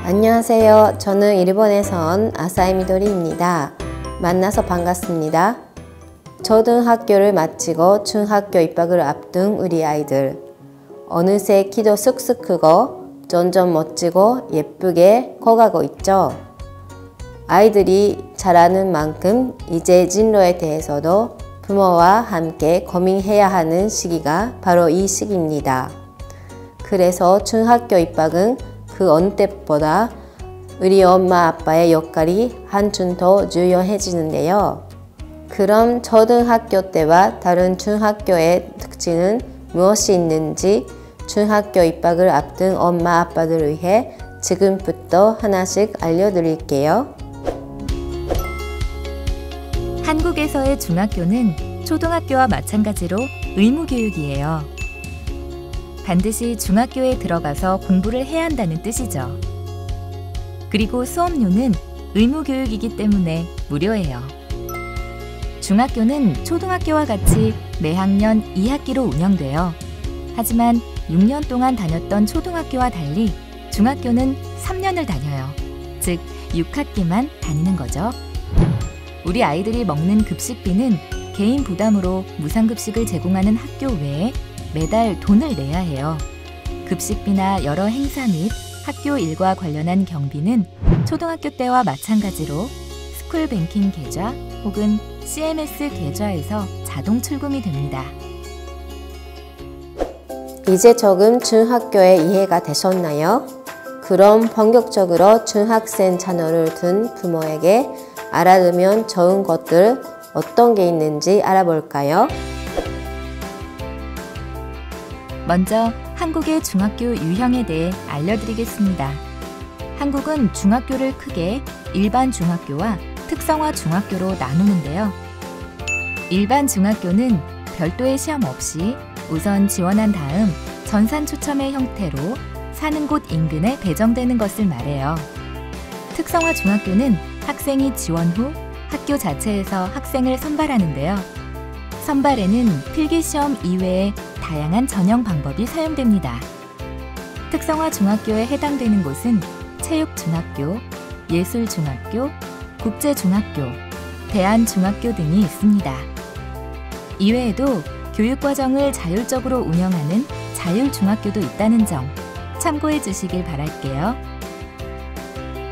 안녕하세요. 저는 일본에서 온 아사히 미도리입니다. 만나서 반갑습니다. 초등학교를 마치고 중학교 입학을 앞둔 우리 아이들. 어느새 키도 쑥쑥 크고 점점 멋지고 예쁘게 커가고 있죠. 아이들이 자라는 만큼 이제 진로에 대해서도 부모와 함께 고민해야 하는 시기가 바로 이 시기입니다. 그래서 중학교 입학은 그 어느 때보다 우리 엄마 아빠의 역할이 한층 더 중요해지는데요. 그럼 초등학교 때와 다른 중학교의 특징은 무엇이 있는지 중학교 입학을 앞둔 엄마 아빠들을 위해 지금부터 하나씩 알려드릴게요. 한국에서의 중학교는 초등학교와 마찬가지로 의무교육이에요. 반드시 중학교에 들어가서 공부를 해야 한다는 뜻이죠. 그리고 수업료는 의무교육이기 때문에 무료예요. 중학교는 초등학교와 같이 매학년 2학기로 운영돼요. 하지만 6년 동안 다녔던 초등학교와 달리 중학교는 3년을 다녀요. 즉 6학기만 다니는 거죠. 우리 아이들이 먹는 급식비는 개인 부담으로 무상급식을 제공하는 학교 외에 매달 돈을 내야 해요. 급식비나 여러 행사 및 학교 일과 관련한 경비는 초등학교 때와 마찬가지로 스쿨뱅킹 계좌 혹은 CMS 계좌에서 자동 출금이 됩니다. 이제 조금 중학교에 이해가 되셨나요? 그럼 본격적으로 중학생 자녀를 둔 부모에게 알아두면 좋은 것들 어떤 게 있는지 알아볼까요? 먼저 한국의 중학교 유형에 대해 알려드리겠습니다. 한국은 중학교를 크게 일반 중학교와 특성화 중학교로 나누는데요. 일반 중학교는 별도의 시험 없이 우선 지원한 다음 전산 초점의 형태로 사는 곳 인근에 배정되는 것을 말해요. 특성화 중학교는 학생이 지원 후 학교 자체에서 학생을 선발하는데요. 선발에는 필기시험 이외에 다양한 전형 방법이 사용됩니다. 특성화 중학교에 해당되는 곳은 체육중학교, 예술중학교, 국제중학교, 대한중학교 등이 있습니다. 이외에도 교육과정을 자율적으로 운영하는 자율중학교도 있다는 점 참고해 주시길 바랄게요.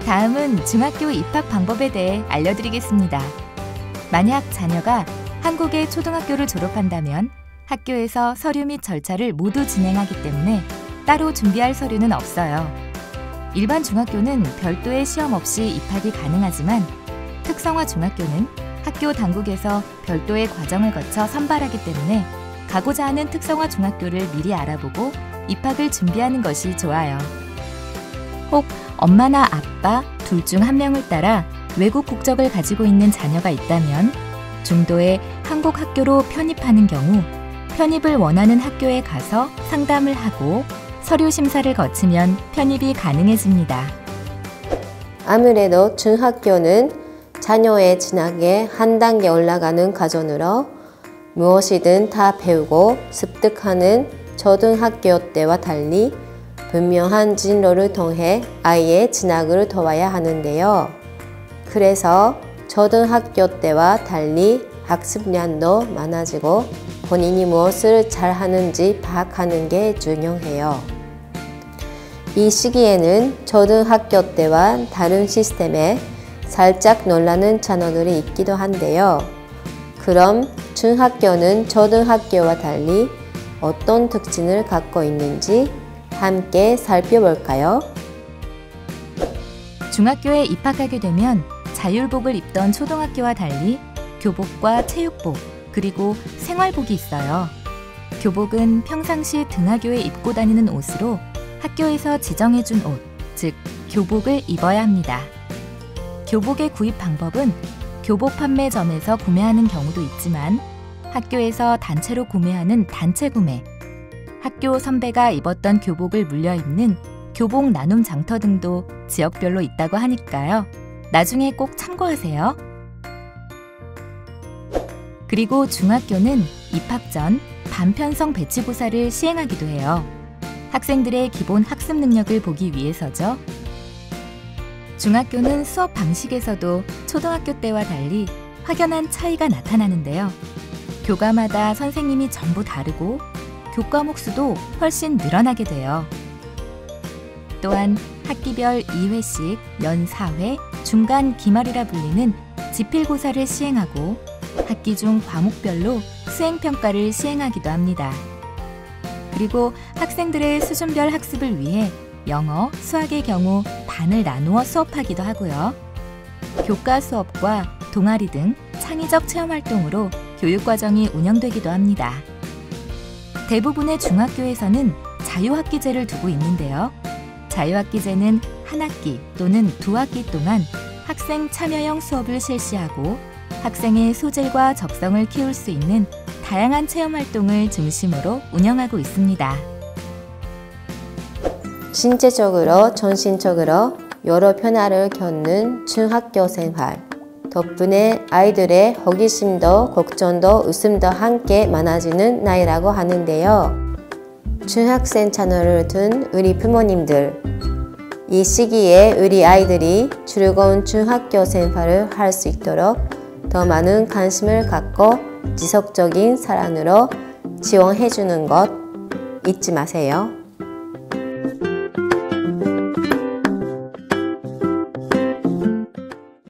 다음은 중학교 입학 방법에 대해 알려드리겠습니다. 만약 자녀가 한국의 초등학교를 졸업한다면 학교에서 서류 및 절차를 모두 진행하기 때문에 따로 준비할 서류는 없어요. 일반 중학교는 별도의 시험 없이 입학이 가능하지만 특성화 중학교는 학교 당국에서 별도의 과정을 거쳐 선발하기 때문에 가고자 하는 특성화 중학교를 미리 알아보고 입학을 준비하는 것이 좋아요. 혹 엄마나 아빠 둘 중 한 명을 따라 외국 국적을 가지고 있는 자녀가 있다면 중도에 한국 학교로 편입하는 경우 편입을 원하는 학교에 가서 상담을 하고 서류 심사를 거치면 편입이 가능해집니다. 아무래도 중학교는 자녀의 진학에 한 단계 올라가는 과정으로 무엇이든 다 배우고 습득하는 초등학교 때와 달리 분명한 진로를 통해 아이의 진학을 도와야 하는데요. 그래서 초등학교 때와 달리 학습량도 많아지고 본인이 무엇을 잘하는지 파악하는 게 중요해요. 이 시기에는 초등학교 때와 다른 시스템에 살짝 놀라는 자녀들이 있기도 한데요. 그럼 중학교는 초등학교와 달리 어떤 특징을 갖고 있는지 함께 살펴볼까요? 중학교에 입학하게 되면 자율복을 입던 초등학교와 달리 교복과 체육복, 그리고 생활복이 있어요. 교복은 평상시 등하교에 입고 다니는 옷으로 학교에서 지정해준 옷, 즉 교복을 입어야 합니다. 교복의 구입 방법은 교복 판매점에서 구매하는 경우도 있지만 학교에서 단체로 구매하는 단체 구매, 학교 선배가 입었던 교복을 물려 입는 교복 나눔 장터 등도 지역별로 있다고 하니까요. 나중에 꼭 참고하세요. 그리고 중학교는 입학 전 반편성 배치고사를 시행하기도 해요. 학생들의 기본 학습 능력을 보기 위해서죠. 중학교는 수업 방식에서도 초등학교 때와 달리 확연한 차이가 나타나는데요. 교과마다 선생님이 전부 다르고 교과목 수도 훨씬 늘어나게 돼요. 또한 학기별 2회씩 연 4회 중간 기말이라 불리는 지필고사를 시행하고 학기 중 과목별로 수행평가를 시행하기도 합니다. 그리고 학생들의 수준별 학습을 위해 영어, 수학의 경우 반을 나누어 수업하기도 하고요. 교과 수업과 동아리 등 창의적 체험활동으로 교육과정이 운영되기도 합니다. 대부분의 중학교에서는 자유학기제를 두고 있는데요. 자유학기제는 한 학기 또는 두 학기 동안 학생 참여형 수업을 실시하고 학생의 소질과 적성을 키울 수 있는 다양한 체험활동을 중심으로 운영하고 있습니다. 신체적으로, 정신적으로 여러 변화를 겪는 중학교 생활. 덕분에 아이들의 호기심도 걱정도 웃음도 함께 많아지는 나이라고 하는데요. 중학생 자녀를 둔 우리 부모님들, 이 시기에 우리 아이들이 즐거운 중학교 생활을 할 수 있도록 더 많은 관심을 갖고 지속적인 사랑으로 지원해 주는 것 잊지 마세요.